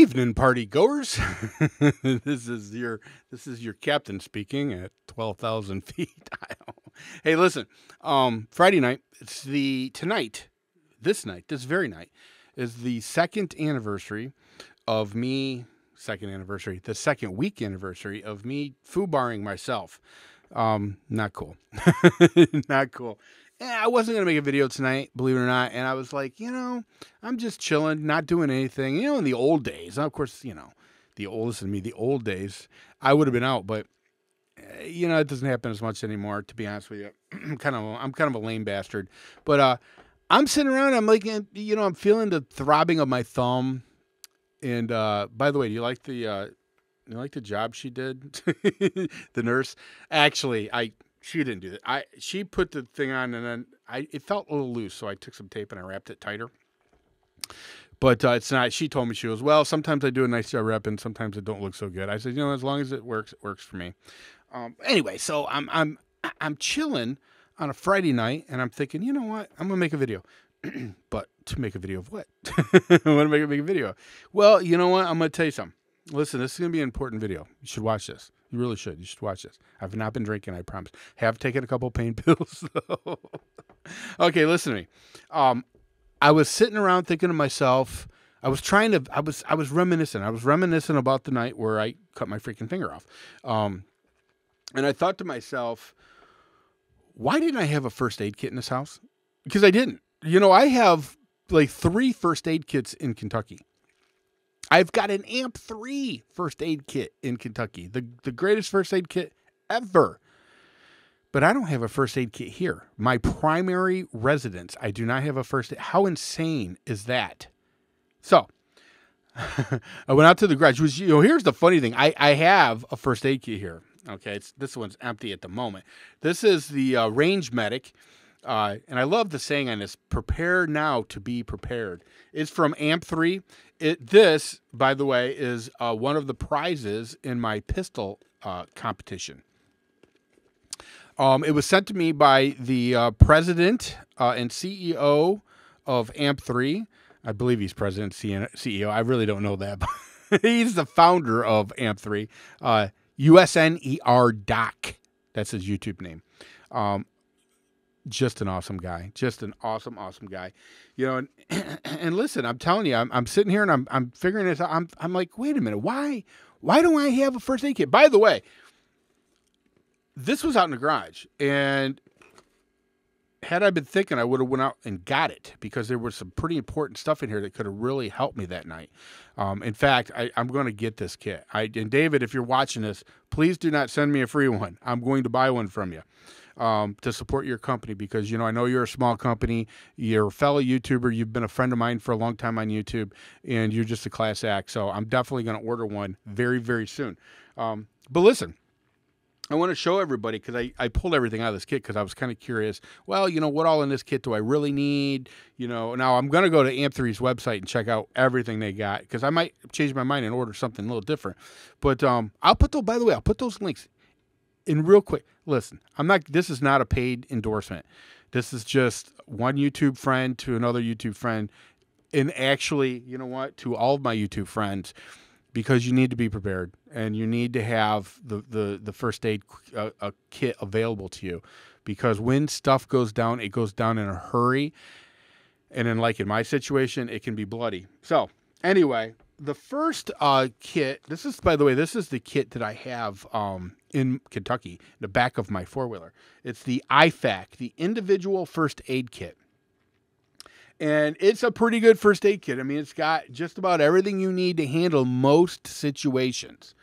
Evening, party goers. this is your captain speaking at 12,000 feet. Hey, listen. Friday night. It's the tonight. This night. This very night is the second anniversary of me. Second anniversary. The second week anniversary of me foobarring myself. Not cool. Not cool. I wasn't going to make a video tonight, believe it or not. And I was like, I'm just chilling, not doing anything. In the old days, of course, the oldest in me, the old days, I would have been out. But, it doesn't happen as much anymore, to be honest with you. I'm kind of a lame bastard. But I'm sitting around. I'm like, I'm feeling the throbbing of my thumb. And by the way, do you like the job she did? The nurse? Actually, she didn't do that. She put the thing on, and then it felt a little loose, so I took some tape and I wrapped it tighter. But it's not. She told me, she goes, well, sometimes I do a nice job wrapping, sometimes it don't look so good. I said, as long as it works for me. Anyway, so I'm chilling on a Friday night, and I'm thinking, you know what? I'm gonna make a video. But to make a video of what? I want to make a video. Well, you know what? I'm gonna tell you something. Listen, this is gonna be an important video. You should watch this. You really should. You should watch this. I've not been drinking, I promise. Have taken a couple pain pills, though. Okay, listen to me. I was sitting around thinking to myself, I was reminiscing. I was reminiscing about the night where I cut my freaking finger off. And I thought to myself, why didn't I have a first aid kit in this house? Because I didn't. I have like 3 first aid kits in Kentucky. I've got an AMP3 first aid kit in Kentucky, the greatest first aid kit ever. But I don't have a first aid kit here. My primary residence, I do not have a first aid. How insane is that? So I went out to the garage. Here's the funny thing. I have a first aid kit here. Okay, this one's empty at the moment. This is the Range Medic. And I love the saying on this, prepare now to be prepared. It's from AMP3. This, by the way, is one of the prizes in my pistol competition. It was sent to me by the president and CEO of AMP3. I believe he's president, CEO. I really don't know that, but he's the founder of AMP3. USNER Doc. That's his YouTube name. Just an awesome guy. Just an awesome guy. And listen, I'm telling you, I'm sitting here and I'm figuring this out. I'm like, wait a minute, why don't I have a first aid kit? By the way, this was out in the garage, and had I been thinking, I would have went out and got it, because there was some pretty important stuff in here that could have really helped me that night. In fact, I'm going to get this kit. And David, if you're watching this, please do not send me a free one. I'm going to buy one from you. To support your company, because, I know you're a small company, you're a fellow YouTuber, you've been a friend of mine for a long time on YouTube, and you're just a class act. So I'm definitely going to order one very, very soon. But listen, I want to show everybody, because I pulled everything out of this kit because I was kind of curious. Well, what all in this kit do I really need? Now I'm going to go to AMP3's website and check out everything they got, because I might change my mind and order something a little different. But I'll put those links in real quick. Listen, this is not a paid endorsement. This is just one YouTube friend to another YouTube friend. And actually, you know what? To all of my YouTube friends, because you need to be prepared, and you need to have the first aid kit available to you, because when stuff goes down, it goes down in a hurry. And then, like in my situation, it can be bloody. So anyway, the first kit, by the way, this is the kit that I have in Kentucky, the back of my four-wheeler. It's the IFAK, the Individual First Aid Kit. And it's a pretty good first aid kit. I mean, it's got just about everything you need to handle most situations.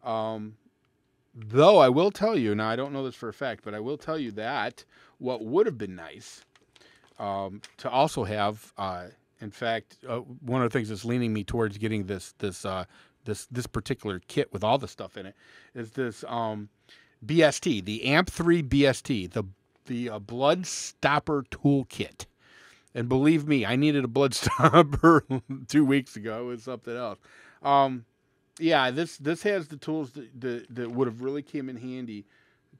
Though I will tell you, now I don't know this for a fact, but I will tell you that what would have been nice to also have, in fact, one of the things that's leaning me towards getting this particular kit with all the stuff in it is this BST, the AMP3 BST, the Blood Stopper Toolkit. And believe me, I needed a blood stopper 2 weeks ago. It was something else. Yeah, this has the tools that would have really came in handy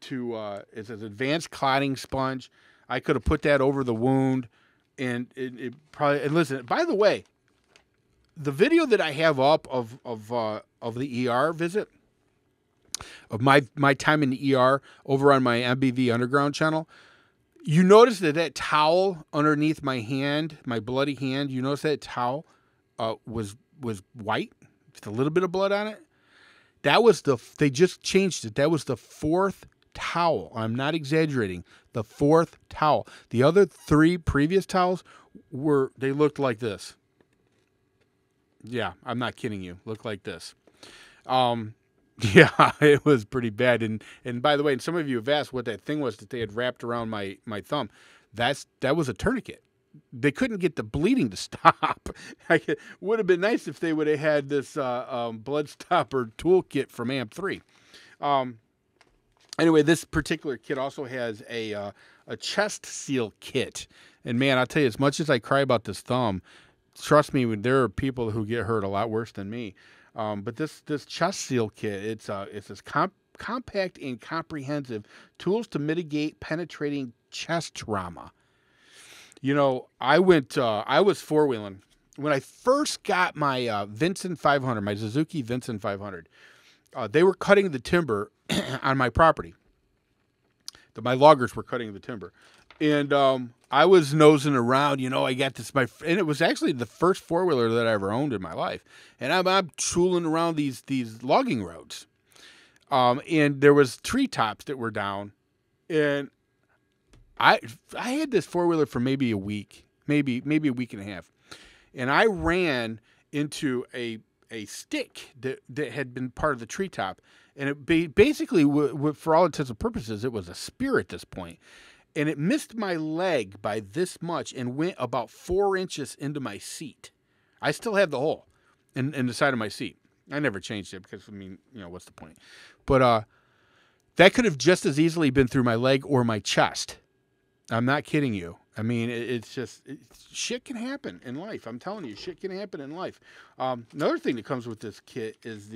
to, it's an advanced clotting sponge. I could have put that over the wound, and it probably, and listen, by the way, the video that I have up of the ER visit, of my time in the ER over on my MBV Underground channel, you notice that towel underneath my hand, my bloody hand, you notice that towel was white, with a little bit of blood on it. That was they just changed it. That was the fourth towel. I'm not exaggerating. The fourth towel. The other three previous towels they looked like this. Yeah, I'm not kidding you. Looked like this. Yeah, it was pretty bad. And by the way, and some of you have asked what that thing was that they had wrapped around my thumb. That was a tourniquet. They couldn't get the bleeding to stop. Would have been nice if they would have had this blood stopper toolkit from AMP3. Anyway, this particular kit also has a chest seal kit. And man, I'll tell you, as much as I cry about this thumb, trust me, there are people who get hurt a lot worse than me. But this chest seal kit, it's this compact and comprehensive tools to mitigate penetrating chest trauma. You know, I was four-wheeling. When I first got my Vincent 500, my Suzuki Vincent 500, they were cutting the timber on my property. My loggers were cutting the timber. And I was nosing around, you know, I got this, and it was actually the first four-wheeler that I ever owned in my life. And I'm tooling around these logging roads. And there was treetops that were down. And I had this four-wheeler for maybe a week, maybe a week and a half. And I ran into a stick that had been part of the treetop. And it basically, for all intents and purposes, it was a spear at this point. And it missed my leg by this much and went about 4 inches into my seat. I still have the hole in the side of my seat. I never changed it because, I mean, you know, what's the point? But that could have just as easily been through my leg or my chest. I'm not kidding you. I mean, shit can happen in life. I'm telling you, shit can happen in life. Another thing that comes with this kit is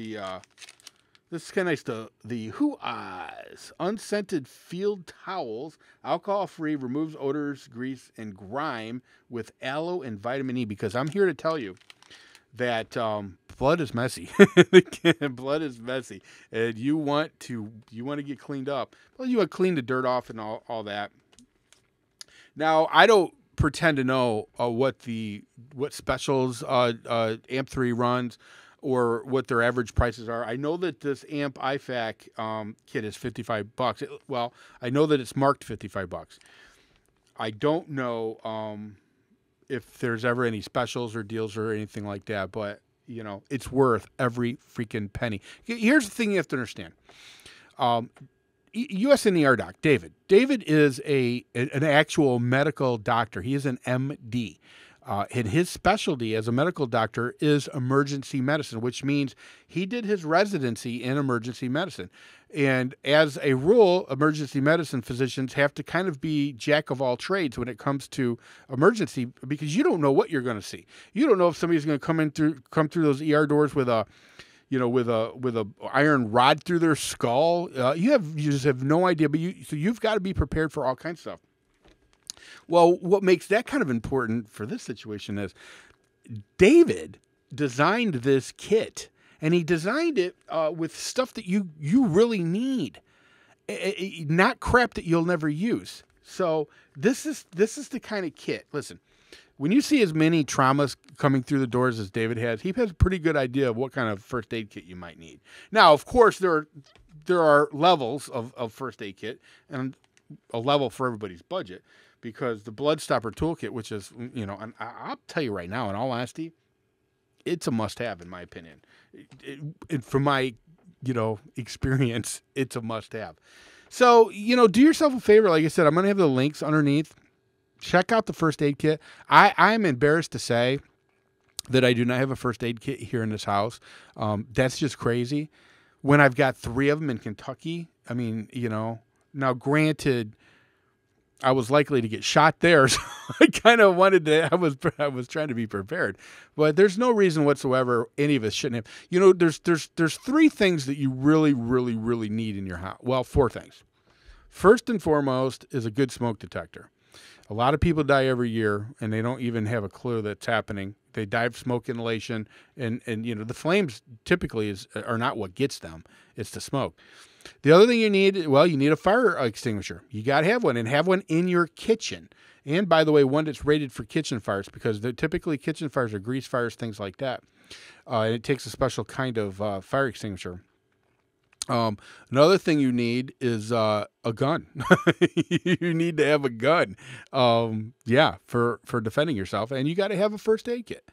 this is kind of nice, the Who-Eyes unscented field towels, alcohol-free, removes odors, grease, and grime with aloe and vitamin E. Because I'm here to tell you that blood is messy. Blood is messy, and you want to get cleaned up. Well, you want to clean the dirt off and all that. Now, I don't pretend to know what specials AMP3 runs, or what their average prices are. I know that this AMP IFAC kit is $55. Well, I know that it's marked $55. I don't know if there's ever any specials or deals or anything like that, but you know, it's worth every freaking penny. Here's the thing you have to understand. USNER doc, David. David is an actual medical doctor. He is an MD. And his specialty as a medical doctor is emergency medicine, which means he did his residency in emergency medicine. And as a rule, emergency medicine physicians have to kind of be jack of all trades when it comes to emergency, because you don't know what you're going to see. You don't know if somebody's going to come through those ER doors with a iron rod through their skull. You just have no idea. But so you've got to be prepared for all kinds of stuff. Well, what makes that kind of important for this situation is David designed this kit, and he designed it with stuff that you really need, not crap that you'll never use. So this is the kind of kit. Listen, when you see as many traumas coming through the doors as David has, he has a pretty good idea of what kind of first aid kit you might need. Now, of course, there are levels of first aid kit, and a level for everybody's budget. Because the blood stopper toolkit, which is, you know, and I'll tell you right now, in all honesty, it's a must-have in my opinion. From my, you know, experience, it's a must-have. So, you know, do yourself a favor. Like I said, I'm going to have the links underneath. Check out the first aid kit. I'm embarrassed to say that I do not have a first aid kit here in this house. That's just crazy. When I've got 3 of them in Kentucky, I mean, you know, now granted, I was likely to get shot there, so I kind of wanted to. I was trying to be prepared, but there's no reason whatsoever any of us shouldn't have. You know, there's 3 things that you really, really, really need in your house. Well, 4 things. First and foremost is a good smoke detector. A lot of people die every year, and they don't even have a clue that's happening. They die of smoke inhalation, and the flames typically are not what gets them. It's the smoke. The other thing you need, well, you need a fire extinguisher. You got to have one, and have one in your kitchen. And by the way, one that's rated for kitchen fires, because typically kitchen fires are grease fires, things like that. And it takes a special kind of fire extinguisher. Another thing you need is a gun. You need to have a gun. For defending yourself, and you got to have a first aid kit.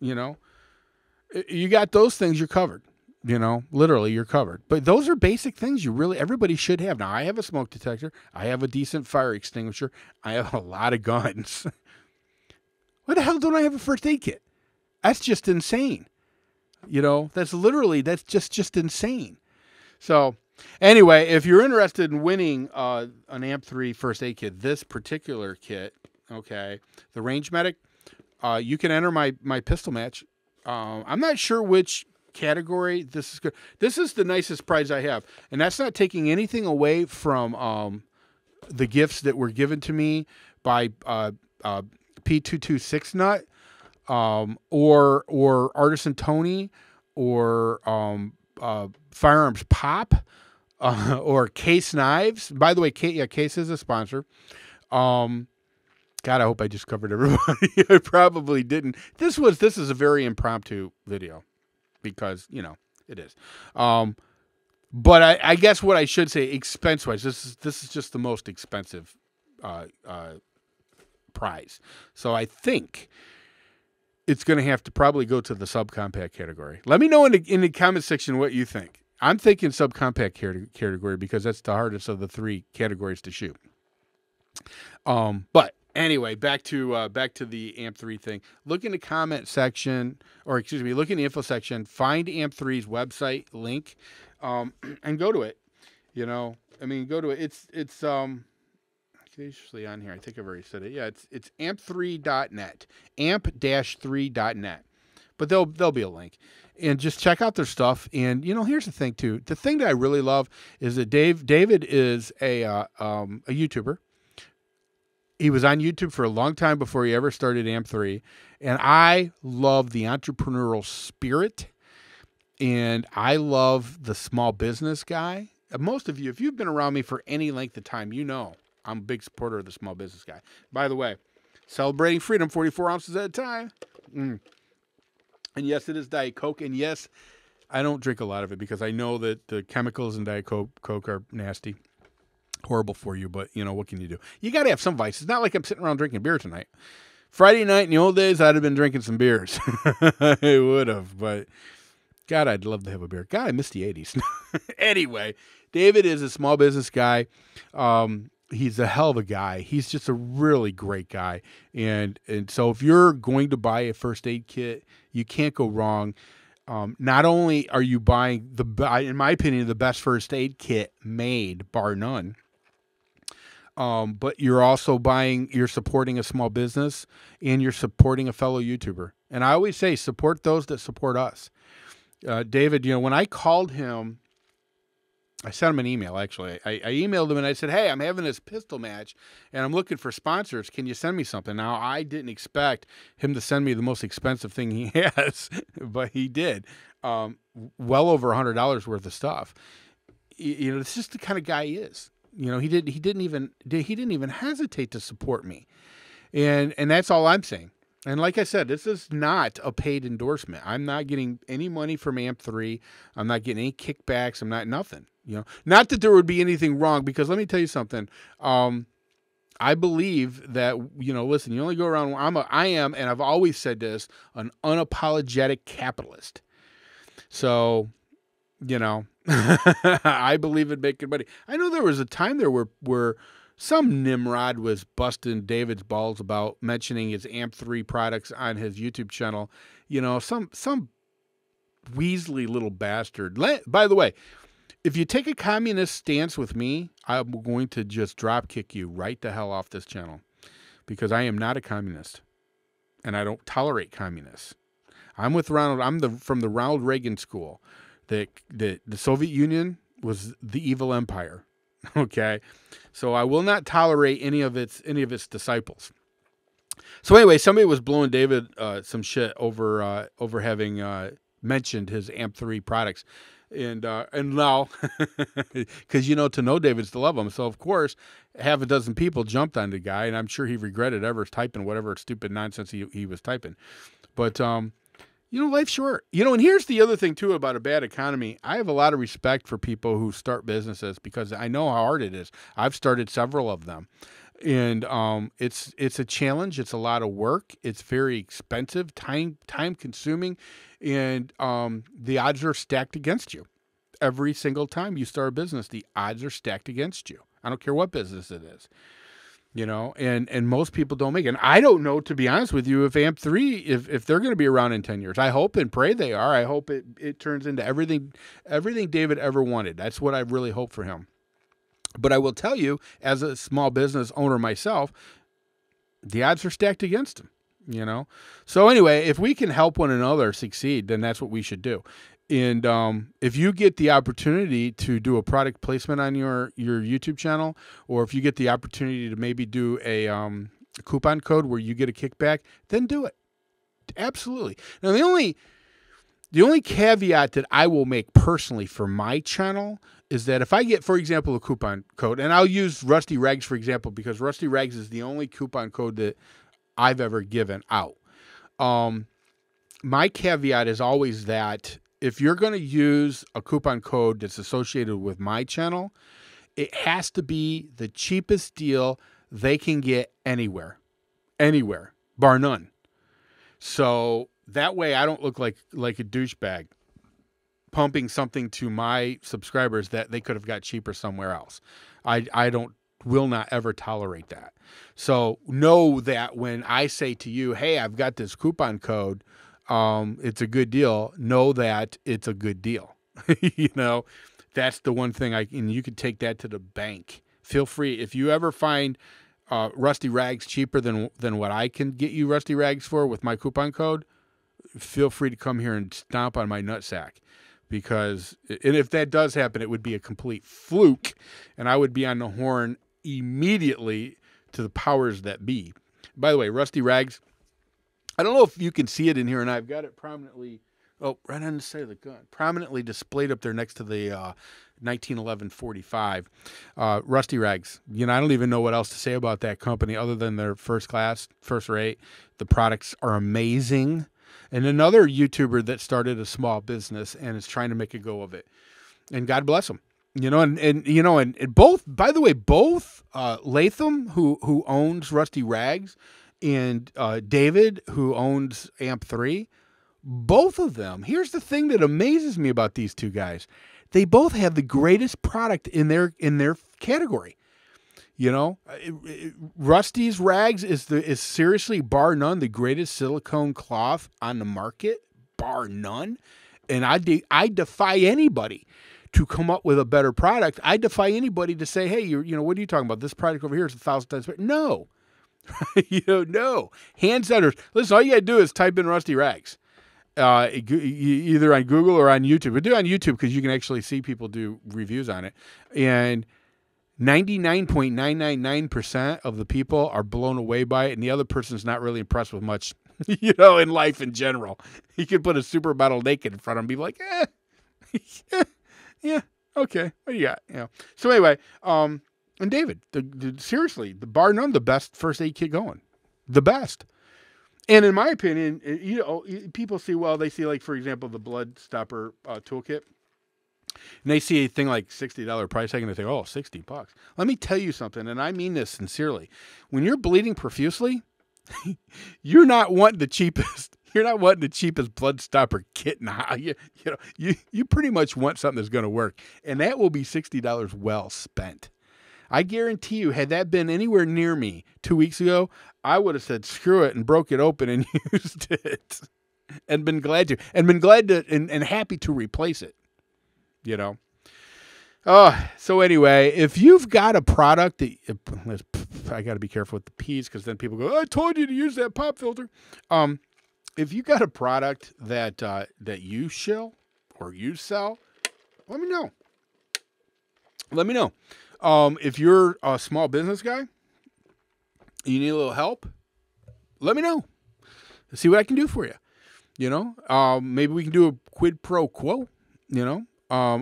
You got those things, you're covered. Literally you're covered. But those are basic things everybody should have. Now, I have a smoke detector. I have a decent fire extinguisher. I have a lot of guns. Why the hell don't I have a first aid kit? That's just insane. That's just insane. So anyway, if you're interested in winning an AMP3 first aid kit, this particular kit, okay, the Range Medic, you can enter my pistol match. I'm not sure which category this is good. This is the nicest prize I have, and that's not taking anything away from the gifts that were given to me by P226 Nut, or Artisan Tony, or Firearms Pop, or Case Knives. By the way, Case is a sponsor. God, I hope I just covered everybody. I probably didn't. This is a very impromptu video, because it is. But I guess what I should say, expense wise, this is just the most expensive prize. So I think it's going to have to probably go to the subcompact category. Let me know in the comment section what you think. I'm thinking subcompact category, because that's the hardest of the three categories to shoot. But anyway, back to the AMP3 thing. Look in the comment section, look in the info section, find AMP3's website link, and go to it. Go to it. It's usually on here. I think I've already said it. Yeah, it's amp3.net, amp-3.net. But there'll be a link, and just check out their stuff. And here's the thing too. The thing that I really love is that David is a YouTuber. He was on YouTube for a long time before he ever started AMP3, and I love the entrepreneurial spirit, and I love the small business guy. Most of you, if you've been around me for any length of time, I'm a big supporter of the small business guy. By the way, celebrating freedom 44 ounces at a time. And yes, it is Diet Coke. And yes, I don't drink a lot of it, because I know that the chemicals in Diet Coke are nasty, horrible for you. But, what can you do? You got to have some vice. It's not like I'm sitting around drinking beer tonight. Friday night in the old days, I'd have been drinking some beers. I would have. But, God, I'd love to have a beer. God, I miss the 80s. Anyway, David is a small business guy. He's a hell of a guy. He's just a really great guy. And so if you're going to buy a first aid kit, you can't go wrong. Not only are you buying in my opinion, the best first aid kit made, bar none, but you're supporting a small business, and you're supporting a fellow YouTuber. And I always say, support those that support us. David, when I called him, I sent him an email, actually. I emailed him and I said, hey, I'm having this pistol match and I'm looking for sponsors. Can you send me something? Now, I didn't expect him to send me the most expensive thing he has, but he did. Well over $100 worth of stuff. It's just the kind of guy he is. He didn't even hesitate to support me. And that's all I'm saying. And like I said, this is not a paid endorsement. I'm not getting any money from AMP3. I'm not getting any kickbacks. I'm not nothing. Not that there would be anything wrong, because let me tell you something. I believe that, listen, you only go around. I am, and I've always said this, an unapologetic capitalist. So, I believe in making money. I know there was a time there where some Nimrod was busting David's balls about mentioning his AMP3 products on his YouTube channel. Some weaselly little bastard. By the way, if you take a communist stance with me, I'm going to just drop kick you right the hell off this channel, because I am not a communist, and I don't tolerate communists. I'm with Ronald. I'm from the Ronald Reagan school. The Soviet Union was the evil empire. Okay, so I will not tolerate any of its disciples. So anyway, somebody was blowing David some shit over having mentioned his AMP3 products, and now because to know David's to love him. So of course, half a dozen people jumped on the guy, and I'm sure he regretted ever typing whatever stupid nonsense he was typing. But life's short. And here's the other thing too about a bad economy. I have a lot of respect for people who start businesses because I know how hard it is. I've started several of them. And it's a challenge. It's a lot of work. It's very expensive, time consuming, and the odds are stacked against you. Every single time you start a business, the odds are stacked against you. I don't care what business it is, and most people don't make it. And I don't know, to be honest with you, if AMP3, if they're going to be around in 10 years. I hope and pray they are. I hope it turns into everything David ever wanted. That's what I really hope for him. But I will tell you, as a small business owner myself, the odds are stacked against him, So anyway, if we can help one another succeed, then that's what we should do. And if you get the opportunity to do a product placement on your YouTube channel, or if you get the opportunity to maybe do a coupon code where you get a kickback, then do it. Absolutely. Now, the only caveat that I will make personally for my channel is that if I get, for example, a coupon code, and I'll use Rusty Rags, for example, because Rusty Rags is the only coupon code that I've ever given out. My caveat is always that if you're going to use a coupon code that's associated with my channel, it has to be the cheapest deal they can get anywhere, bar none. So that way I don't look like a douchebag pumping something to my subscribers that they could have got cheaper somewhere else. I will not ever tolerate that. So know that when I say to you, hey, I've got this coupon code, it's a good deal. Know that it's a good deal. That's the one thing and you can take that to the bank. Feel free. If you ever find Rusty Rags cheaper than what I can get you Rusty Rags for with my coupon code, feel free to come here and stomp on my nutsack. And if that does happen, it would be a complete fluke, and I would be on the horn immediately to the powers that be. By the way, Rusty Rags, I don't know if you can see it in here, and I've got it prominently, right on the side of the gun, prominently displayed up there next to the 1911 45. Rusty Rags, I don't even know what else to say about that company other than they're first class, first rate. The products are amazing. And another YouTuber that started a small business and is trying to make a go of it. And God bless him. And both, by the way, both Latham, who owns Rusty Rags, and David, who owns AMP3, both of them, here's the thing that amazes me about these two guys. They both have the greatest product in their category. Rusty's Rags is seriously, bar none, the greatest silicone cloth on the market, bar none. And I defy anybody to come up with a better product. I defy anybody to say, hey, what are you talking about? This product over here is 1,000 times better. No, no. Hand centers. Listen, all you got to do is type in Rusty Rags, either on Google or on YouTube. But do it on YouTube because you can actually see people do reviews on it. And 99.999% of the people are blown away by it, and the other person's not really impressed with much, in life in general. You could put a supermodel naked in front of him and be like, yeah, okay, what do you got? So anyway, and David, seriously, the bar none, the best first aid kit going, the best. And in my opinion, people see, they see, like, for example, the Blood Stopper toolkit. And they see a thing like $60 price tag and they think, oh, $60. Let me tell you something, and I mean this sincerely. When you're bleeding profusely, you're not wanting the cheapest. You're not wanting the cheapest blood stopper kit now. You pretty much want something that's going to work, and that will be $60 well spent. I guarantee you, had that been anywhere near me 2 weeks ago, I would have said screw it and broke it open and used it, and been glad to, and happy to replace it. So anyway, if you've got a product that, I got to be careful with the P's because then people go, I told you to use that pop filter. If you got a product that you shill or you sell, let me know. If you're a small business guy, you need a little help, let me know. See what I can do for you. You know, maybe we can do a quid pro quo, you know,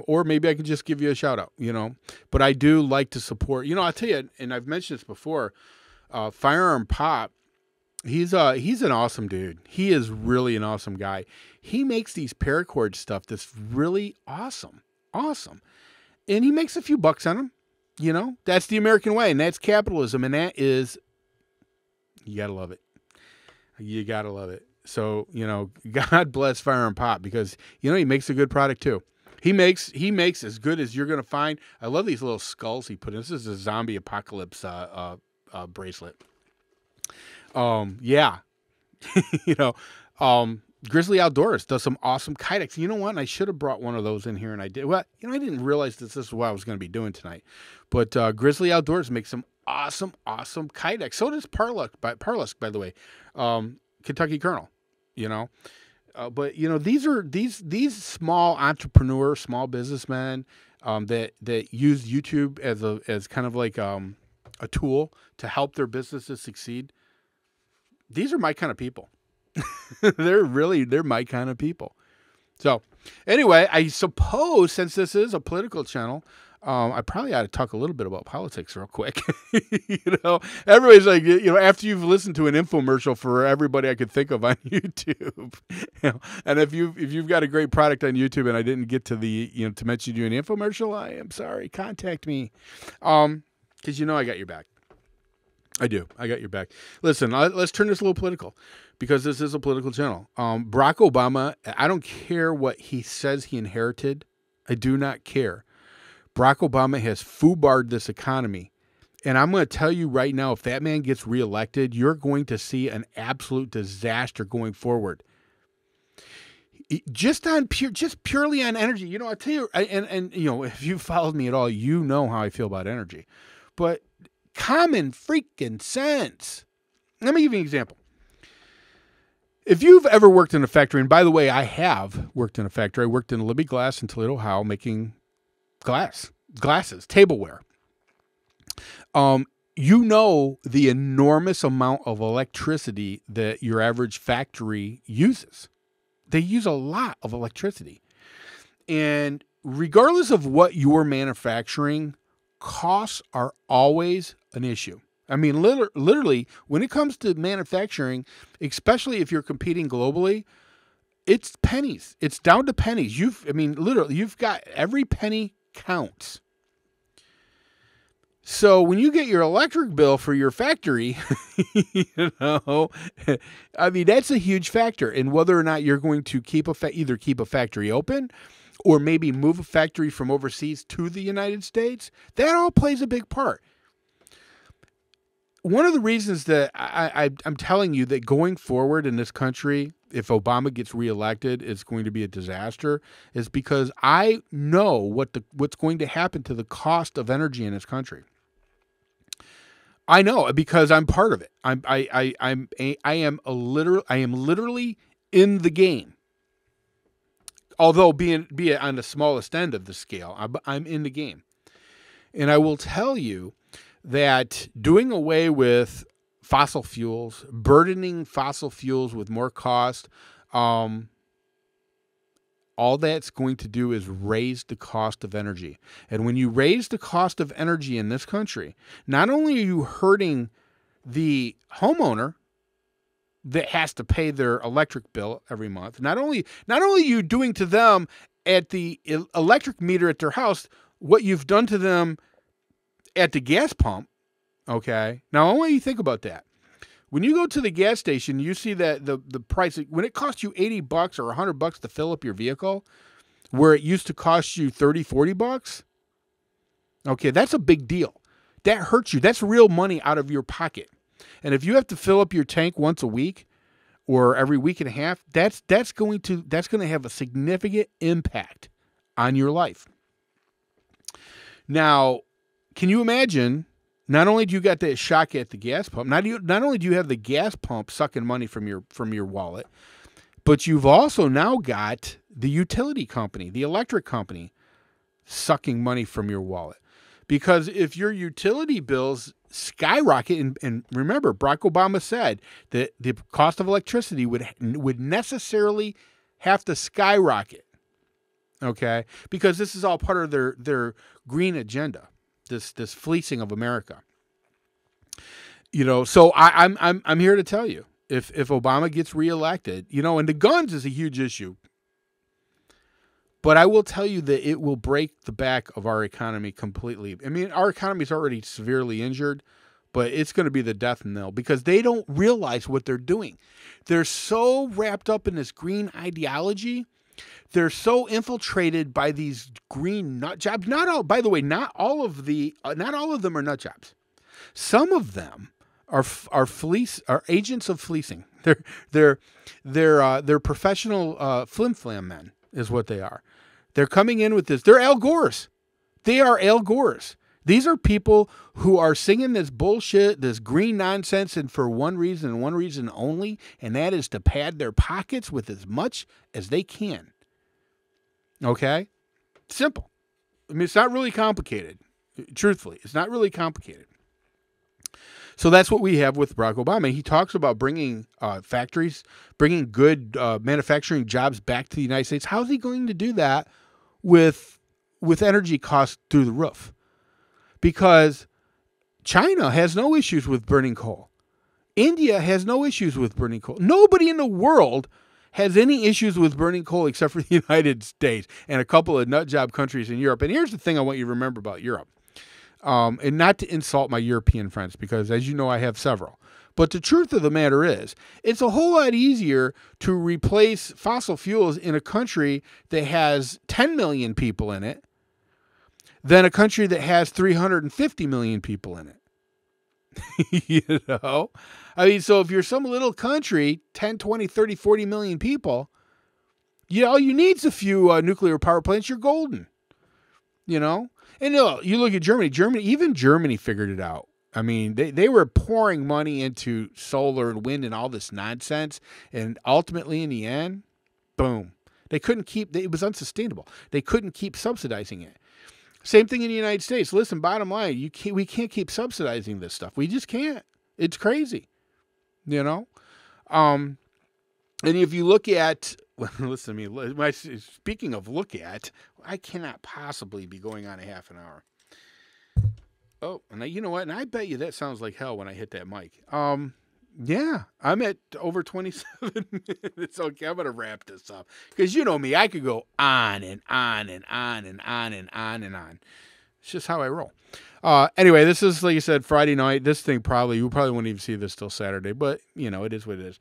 or maybe I can just give you a shout out, you know, but I do like to support, you know, I'll tell you, and I've mentioned this before, Firearm Pop, he's an awesome dude. He is really an awesome guy. He makes these paracord stuff that's really awesome. Awesome. And he makes a few bucks on them, you know, that's the American way, and that's capitalism. And that is, you gotta love it. You gotta love it. So, you know, God bless Firearm Pop, because, you know, he makes a good product too. He makes as good as you're going to find. I love these little skulls he put in. This is a zombie apocalypse bracelet. Yeah. You know, Grizzly Outdoors does some awesome kydex. You know what? And I should have brought one of those in here, and I did. Well, you know, I didn't realize this is what I was going to be doing tonight. But Grizzly Outdoors makes some awesome kydex. So does Parlusk, by the way. Kentucky Colonel, you know, but you know, these small entrepreneurs, small businessmen, that use YouTube as kind of like, a tool to help their businesses succeed. These are my kind of people. They're my kind of people. So anyway, I suppose since this is a political channel, I probably ought to talk a little bit about politics real quick. You know, everybody's like, you know, after you've listened to an infomercial for everybody I could think of on YouTube, you know, and if you've got a great product on YouTube and I didn't get to to mention you an infomercial, I am sorry. Contact me, because you know I got your back. I do. I got your back. Listen, let's turn this a little political, because this is a political channel. Barack Obama, I don't care what he says he inherited. I do not care. Barack Obama has foobarred this economy. And I'm going to tell you right now, if that man gets reelected, you're going to see an absolute disaster going forward. Just purely on energy. You know, I tell you, and you know, if you've followed me at all, you know how I feel about energy. But common freaking sense. Let me give you an example. If you've ever worked in a factory, and by the way, I have worked in a factory. I worked in Libby Glass in Toledo, Ohio, making glasses, tableware. You know the enormous amount of electricity that your average factory uses. They use a lot of electricity. And regardless of what you're manufacturing, costs are always an issue. I mean, literally, when it comes to manufacturing, especially if you're competing globally, it's pennies. It's down to pennies. Literally, you've got every penny counts. So when you get your electric bill for your factory, you know, I mean, that's a huge factor in whether or not you're going to either keep a factory open or maybe move a factory from overseas to the United States. That all plays a big part. One of the reasons that I'm telling you that going forward in this country, if Obama gets reelected, it's going to be a disaster, is because I know what's going to happen to the cost of energy in this country. I know, because I'm part of it. I am literally in the game. Although be it on the smallest end of the scale, I'm in the game. And I will tell you that doing away with fossil fuels, burdening fossil fuels with more cost, all that's going to do is raise the cost of energy. And when you raise the cost of energy in this country, not only are you hurting the homeowner that has to pay their electric bill every month, not only are you doing to them at the electric meter at their house what you've done to them at the gas pump, okay? Now, I want you to think about that. When you go to the gas station, you see that the price, when it costs you $80 or $100 to fill up your vehicle, where it used to cost you $30, $40, okay, that's a big deal. That hurts you. That's real money out of your pocket. And if you have to fill up your tank once a week or every week and a half, that's going to have a significant impact on your life. Now, can you imagine? Not only do you got that shock at the gas pump, not only do you have the gas pump sucking money from your wallet, but you've also now got the utility company, the electric company, sucking money from your wallet. Because if your utility bills skyrocket, and remember, Barack Obama said that the cost of electricity would necessarily have to skyrocket, okay? Because this is all part of their green agenda, this fleecing of America. So I'm here to tell you, if Obama gets reelected, and the guns is a huge issue. But I will tell you that it will break the back of our economy completely. I mean, our economy is already severely injured, but it's going to be the death knell because they don't realize what they're doing. They're so wrapped up in this green ideology. They're so infiltrated by these green nut jobs. By the way, not all of them are nut jobs. Some of them are agents of fleecing. They're professional flim flam men is what they are. They're coming in with this. They're Al Gores. They are Al Gores. These are people who are singing this bullshit, this green nonsense, and for one reason and one reason only, and that is to pad their pockets with as much as they can. Okay? Simple. I mean, it's not really complicated. Truthfully, it's not really complicated. So that's what we have with Barack Obama. He talks about bringing factories, bringing good manufacturing jobs back to the United States. How is he going to do that with energy costs through the roof? Because China has no issues with burning coal. India has no issues with burning coal. Nobody in the world has any issues with burning coal except for the United States and a couple of nut job countries in Europe. And here's the thing I want you to remember about Europe. And not to insult my European friends, because as you know, I have several. But the truth of the matter is, it's a whole lot easier to replace fossil fuels in a country that has 10 million people in it than a country that has 350 million people in it. I mean, so if you're some little country, 10, 20, 30, 40 million people, all you need is a few nuclear power plants, you're golden. And you look at Germany. Even Germany figured it out. I mean, they were pouring money into solar and wind and all this nonsense. And ultimately, in the end, boom. They couldn't keep, it was unsustainable. They couldn't keep subsidizing it. Same thing in the United States. Listen, bottom line, we can't keep subsidizing this stuff. We just can't. It's crazy. And if you look at, listen to me, speaking of look at, I cannot possibly be going on a half an hour. Oh, and you know what? And I bet you that sounds like hell when I hit that mic. Yeah, I'm at over 27 minutes. Okay, I'm going to wrap this up. Because you know me, I could go on and on and on and on and on and on. It's just how I roll. Anyway, this is, like you said, Friday night. This thing you probably won't even see this till Saturday. But, it is what it is.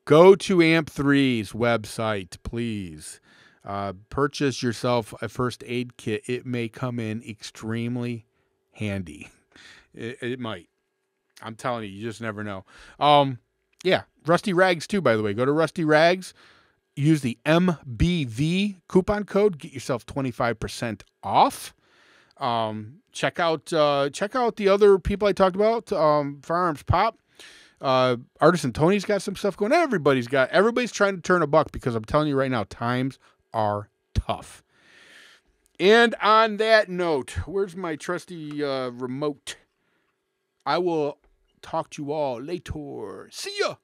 Go to AMP3's website, please. Purchase yourself a first aid kit. It may come in extremely handy. It might. I'm telling you, you just never know. Yeah, Rusty Rags too, by the way. Go to Rusty Rags. Use the MBV coupon code. Get yourself 25% off. Check out the other people I talked about. Firearms Pop. Artisan Tony's got some stuff going. Everybody's trying to turn a buck because I'm telling you right now, times are tough. And on that note, where's my trusty remote? I will talk to you all later. See ya.